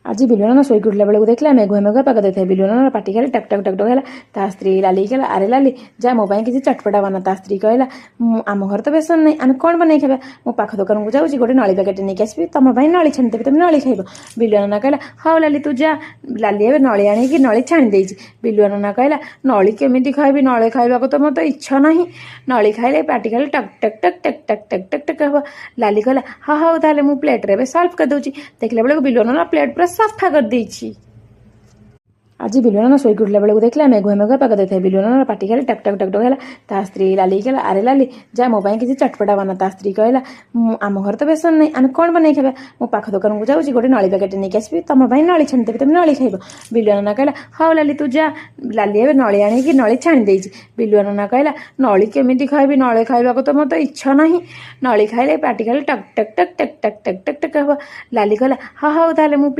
आज बिलुआन शोक उठला बेलू देखला मेघुआ मेघुआ पाग देखे बिलुआन पाटी खाली टक टक टक टक है ता स्त्री लाली कहला अरे लाली जा मो किसी चटपटा बना ता स्त्री कहला आम घर तो बेसन नहीं आम कौन बन खावा मो पाख दुकान को जाऊँगी गोटे नली पैकेट नहीं आसबि तुम नली छाणी देवी तुम नली खाइब बिलुआन कहला हाँ लाली तू जा लाली ए नली आणिकी नली छाणी देती बिलुआन कहला नली केमी खाइबी नली खाइबा तो मत इच्छा ना नली खाइले पाटी खाली टक टक टक टक टक टक टक टक हम लाली कहला हाँ हाँ ताले मु प्लेट्रे सल्व कर दूची देखला बेलू बिलुआन प्लेट पूरा सफा कर देछि आज बिलुआन शोक उठला बेलू देखला मेघुआ मेघुआ पाग देखे बिलुआन पाटी खाली टक टक टक टक है ता स्त्री लाली कहला अरे लाली जा मो किसी चटपटा बना ता स्त्री कहला आम घर तो बेसन नहीं आम कौन बन खावा मो पाख दुकान को जाऊँगी गोटे नली पैकेट नहीं आसबि तुम नली छाणी देवी तुम नली खाइब बिलुआन कहला हाँ लाली तू जा लाली ए नली आणिकी नली छाणी देती बिलुआन कहला नली केमी खाइबी नली खाइबा तो मत इच्छा ना नली खाइले पाटी खाली टक टक टक टक टक टक टक टक हम लाली कहला हाँ हाँ ताले मु